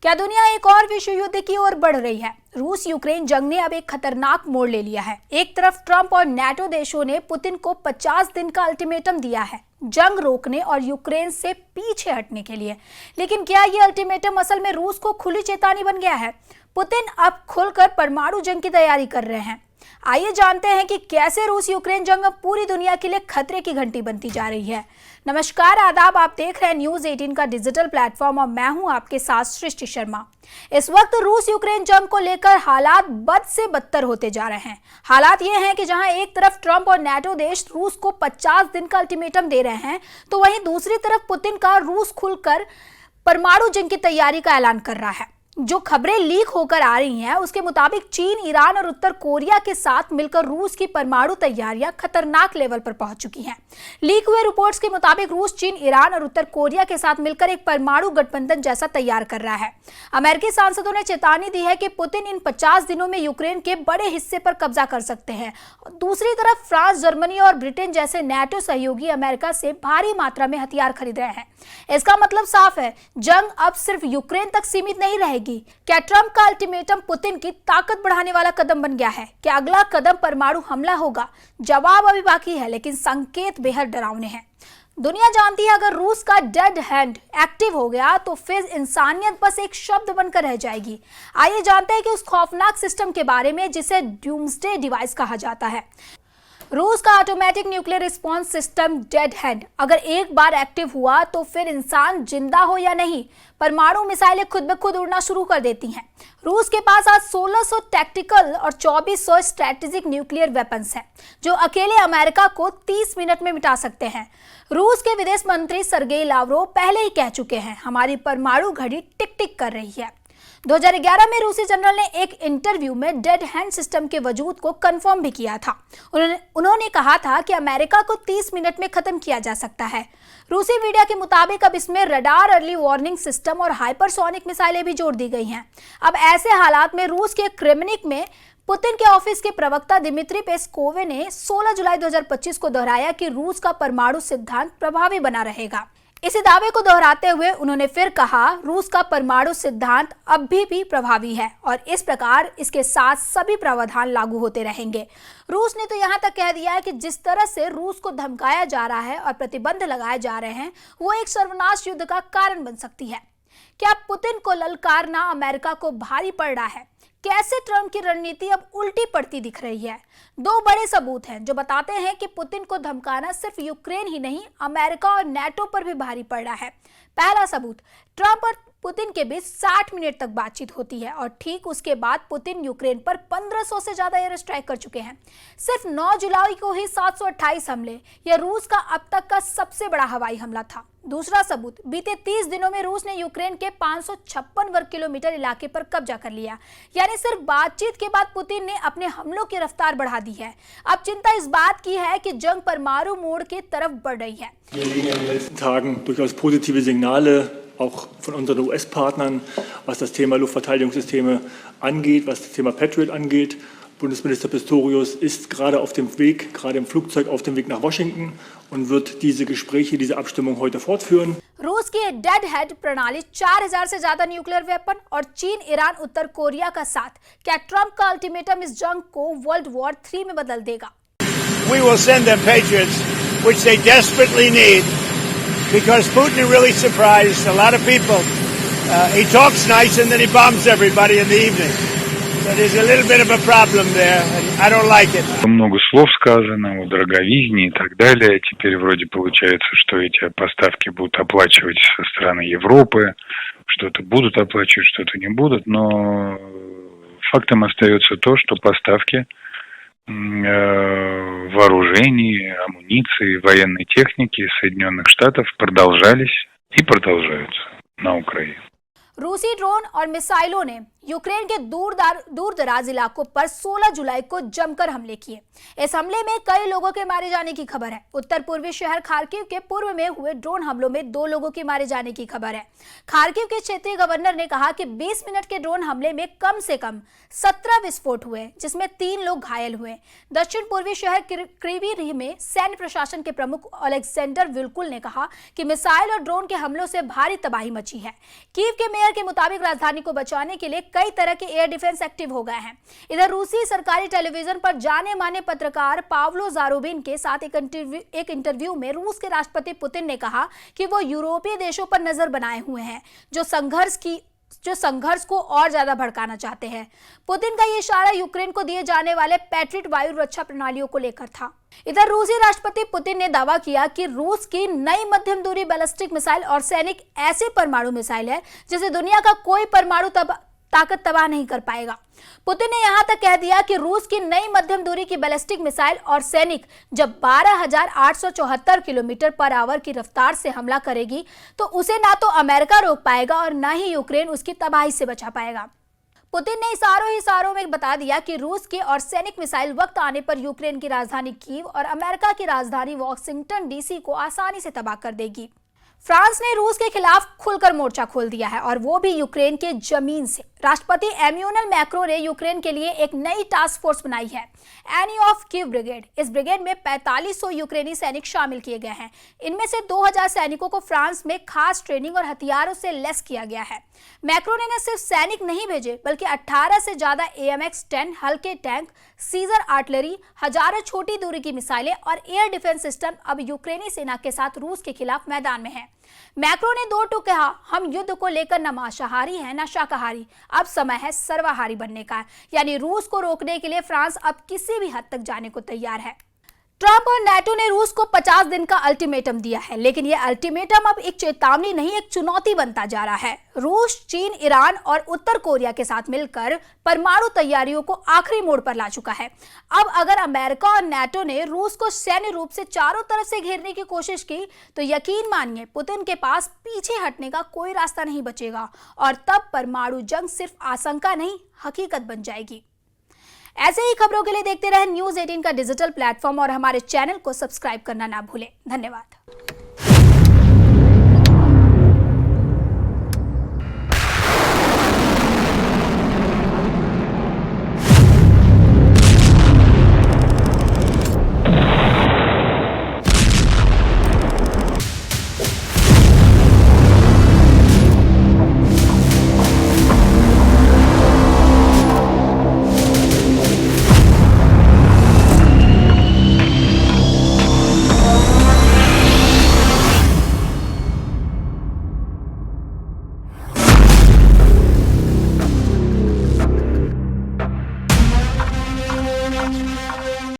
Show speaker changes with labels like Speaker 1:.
Speaker 1: क्या दुनिया एक और विश्व युद्ध की ओर बढ़ रही है? रूस यूक्रेन जंग ने अब एक खतरनाक मोड़ ले लिया है। एक तरफ ट्रंप और नाटो देशों ने पुतिन को 50 दिन का अल्टीमेटम दिया है जंग रोकने और यूक्रेन से पीछे हटने के लिए। लेकिन क्या ये अल्टीमेटम असल में रूस को खुली चेतावनी बन गया है? पुतिन अब खुलकर परमाणु जंग की तैयारी कर रहे हैं। आइए जानते हैं कि कैसे रूस यूक्रेन जंग अब पूरी दुनिया के लिए खतरे की घंटी बनती जा रही है। नमस्कार, आदाब। आप देख रहे हैं न्यूज़ 18 का डिजिटल प्लेटफॉर्म और मैं हूं आपके साथ सृष्टि शर्मा। इस वक्त रूस यूक्रेन जंग को लेकर हालात बद से बदतर होते जा रहे हैं। हालात ये हैं कि जहां एक तरफ ट्रंप और नाटो देश रूस को 50 दिन का अल्टीमेटम दे रहे हैं, तो वहीं दूसरी तरफ पुतिन का रूस खुलकर परमाणु जंग की तैयारी का ऐलान कर रहा है। जो खबरें लीक होकर आ रही हैं उसके मुताबिक चीन, ईरान और उत्तर कोरिया के साथ मिलकर रूस की परमाणु तैयारियां खतरनाक लेवल पर पहुंच चुकी हैं। लीक हुए रिपोर्ट्स के मुताबिक रूस, चीन, ईरान और उत्तर कोरिया के साथ मिलकर एक परमाणु गठबंधन जैसा तैयार कर रहा है। अमेरिकी सांसदों ने चेतावनी दी है कि पुतिन इन 50 दिनों में यूक्रेन के बड़े हिस्से पर कब्जा कर सकते हैं। दूसरी तरफ फ्रांस, जर्मनी और ब्रिटेन जैसे नाटो सहयोगी अमेरिका से भारी मात्रा में हथियार खरीद रहे हैं। इसका मतलब साफ है, जंग अब सिर्फ यूक्रेन तक सीमित नहीं रहेगी। क्या ट्रंप का अल्टीमेटम पुतिन की ताकत बढ़ाने वाला कदम बन गया है? क्या अगला कदम परमाणु हमला होगा? जवाब अभी बाकी है, लेकिन संकेत बेहद डरावने हैं। दुनिया जानती है, अगर रूस का डेड हैंड एक्टिव हो गया तो फिर इंसानियत बस एक शब्द बनकर रह जाएगी। आइए जानते हैं कि उस खौफनाक सिस्टम के बारे में जिसे डूम्सडे डिवाइस कहा जाता है। रूस का automatic nuclear response system dead hand अगर एक बार एक्टिव हुआ तो फिर इंसान जिंदा हो या नहीं, परमाणु मिसाइलें खुद ब खुद उड़ना शुरू कर देती हैं। रूस के पास आज 1600 टैक्टिकल और 2400 स्ट्रेटेजिक न्यूक्लियर वेपन्स हैं, जो अकेले अमेरिका को 30 मिनट में मिटा सकते हैं। रूस के विदेश मंत्री सर्गेई लावरोव पहले ही कह चुके हैं, हमारी परमाणु घड़ी टिक टिक कर रही है। 2011 में रूसी जनरल ने एक इंटरव्यू में डेड हैंड सिस्टम के वजूद को कंफर्म भी किया था। उन्होंने कहा था कि अमेरिका को 30 मिनट में खत्म किया जा सकता है। रूसी मीडिया के मुताबिक अब इसमें रडार, अर्ली वार्निंग सिस्टम और हाइपरसोनिक मिसाइलें भी जोड़ दी गई हैं। अब ऐसे हालात में रूस के क्रेमलिन में पुतिन के ऑफिस के प्रवक्ता दिमित्री पेस्कोव ने 16 जुलाई 2025 को दोहराया कि रूस का परमाणु सिद्धांत प्रभावी बना रहेगा। इसी दावे को दोहराते हुए उन्होंने फिर कहा, रूस का परमाणु सिद्धांत अभी भी प्रभावी है और इस प्रकार इसके साथ सभी प्रावधान लागू होते रहेंगे। रूस ने तो यहाँ तक कह दिया है कि जिस तरह से रूस को धमकाया जा रहा है और प्रतिबंध लगाए जा रहे हैं, वो एक सर्वनाश युद्ध का कारण बन सकती है। क्या पुतिन को ललकारना अमेरिका को भारी पड़ रहा है? कैसे ट्रंप की रणनीति अब उल्टी पड़ती दिख रही है? दो बड़े सबूत हैं जो बताते हैं कि पुतिन को धमकाना सिर्फ यूक्रेन ही नहीं, अमेरिका और नाटो पर भी भारी पड़ रहा है। पहला सबूत, ट्रंप और पुतिन के बीच 60 मिनट तक बातचीत होती है और ठीक उसके बाद पुतिन यूक्रेन पर 1500 से ज्यादा एयर स्ट्राइक कर चुके हैं। सिर्फ 9 जुलाई को ही 728 हमले, यह रूस का अब तक का सबसे बड़ा हवाई हमला था। दूसरा सबूत, बीते 30 दिनों में रूस ने यूक्रेन के 556 वर्ग किलोमीटर इलाके पर कब्जा कर लिया। यानी सिर्फ बातचीत के बाद पुतिन ने अपने हमलों की रफ्तार बढ़ा दी है। अब चिंता इस बात की है कि जंग परमाणु मोड़ की तरफ बढ़ रही है।
Speaker 2: Auch von unseren US-Partnern, was das Thema Luftverteidigungssysteme angeht, was das Thema Patriot angeht. Bundesminister Pistorius ist gerade auf dem Weg, gerade im Flugzeug auf dem Weg nach Washington und wird diese Gespräche, diese Abstimmung heute fortführen.
Speaker 1: रूस की dead head प्रणाली, 4000 से ज्यादा nuclear weapon और चीन, Iran, उत्तर Korea का साथ, क्या ट्रंप का अल्टीमेटम इस जंग को वर्ल्ड वॉर 3 में बदल देगा?
Speaker 3: We will send them Patriots, which they desperately need. Because Putin really surprised a lot of people. He talks nice and then he bombs everybody in the evening. So there's a little bit of a problem there, and I don't like it.
Speaker 4: Много слов сказано о дороговизне и так далее. Теперь вроде получается, что эти поставки будут оплачивать со стороны Европы. Что-то будут оплачивать, что-то не будут. Но фактом остается то, что поставки вооружений, амуниции, военной техники из Соединенных Штатов продолжались и продолжаются на Украине.
Speaker 1: रूसी drone और मिसाइलों ने Ukraine के दूर दराज इलाकों पर 16 जुलाई को जमकर हमले किए। इस हमले में कई लोगों के मारे जाने की खबर है। उत्तर पूर्वी शहर खार्किव के पूर्व में हुए ड्रोन हमलों में 2 लोगों के मारे जाने की खबर है। खार्किव के क्षेत्रीय गवर्नर ने कहा कि 20 मिनट के ड्रोन हमले में कम से कम 17 विस्फोट हुए, जिसमें 3 लोग घायल हुए। दक्षिण पूर्वी शहर क्रीवी रिह में सैन्य प्रशासन के प्रमुख ओलेक्जेंडर विल्कुल ने कहा कि मिसाइल और ड्रोन के हमलों से भारी तबाही मची है। कीव के मेयर मेयर के मुताबिक राजधानी को बचाने के लिए कई तरह के एयर डिफेंस एक्टिव हो गए हैं। इधर रूसी सरकारी टेलीविजन पर जाने माने पत्रकार पाव्लो जारोबिन के साथ एक इंटरव्यू में रूस के राष्ट्रपति पुतिन ने कहा कि वो यूरोपीय देशों पर नजर बनाए हुए हैं जो संघर्ष को और ज्यादा भड़काना चाहते हैं। पुतिन का ये इशारा यूक्रेन को दिए जाने वाले पैट्रियट वायु रक्षा प्रणालियों को लेकर था। इधर रूसी राष्ट्रपति पुतिन ने दावा किया कि रूस की नई मध्यम दूरी बैलिस्टिक मिसाइल और सैनिक ऐसे परमाणु मिसाइल है जिसे दुनिया का कोई परमाणु ताकत तबाह नहीं कर पाएगा। पुतिन ने यहां तक कह दिया कि रूस की नई मध्यम दूरी की बैलिस्टिक मिसाइल और सैनिक जब 12,874 किलोमीटर पर आवर की रफ्तार से हमला करेगी तो उसे ना तो अमेरिका रोक पाएगा और ना ही यूक्रेन उसकी तबाही से बचा पाएगा। पुतिन ने इशारों में बता दिया कि रूस की और सैनिक मिसाइल वक्त आने पर यूक्रेन की राजधानी कीव और अमेरिका की राजधानी वॉशिंगटन डीसी को आसानी से तबाह कर देगी। फ्रांस ने रूस के खिलाफ खुलकर मोर्चा खोल दिया है और वो भी यूक्रेन के जमीन से। राष्ट्रपति एम्यूनल मैक्रो ने यूक्रेन के लिए एक नई टास्क फोर्स बनाई है, एनी ऑफ कीव ब्रिगेड। इस ब्रिगेड में 4500 यूक्रेनी सैनिक शामिल किए गए हैं। इनमें से 2000 सैनिकों को फ्रांस में खास ट्रेनिंग और हथियारों से लैस किया गया है। मैक्रो ने न सिर्फ सैनिक नहीं भेजे बल्कि 18 से ज्यादा AMX-10 हल्के टैंक, सीजर आर्टिलरी, हजारों छोटी दूरी की मिसाइलें और एयर डिफेंस सिस्टम अब यूक्रेनी सेना के साथ रूस के खिलाफ मैदान में है। मैक्रो ने 2 टूक कहा, हम युद्ध को लेकर न मांसाहारी हैं न शाकाहारी, अब समय है सर्वाहारी बनने का। यानी रूस को रोकने के लिए फ्रांस अब किसी भी हद तक जाने को तैयार है। ट्रंप और नेटो ने रूस को 50 दिन का अल्टीमेटम दिया है, लेकिन यह अल्टीमेटम अब एक चेतावनी नहीं, एक चुनौती बनता जा रहा है। रूस, चीन, ईरान और उत्तर कोरिया के साथ मिलकर परमाणु तैयारियों को आखिरी मोड़ पर ला चुका है। अब अगर अमेरिका और नेटो ने रूस को सैन्य रूप से चारों तरफ से घेरने की कोशिश की तो यकीन मानिए पुतिन के पास पीछे हटने का कोई रास्ता नहीं बचेगा और तब परमाणु जंग सिर्फ आशंका नहीं, हकीकत बन जाएगी। ऐसे ही खबरों के लिए देखते रहें न्यूज़ 18 का डिजिटल प्लेटफॉर्म और हमारे चैनल को सब्सक्राइब करना ना भूलें। धन्यवाद।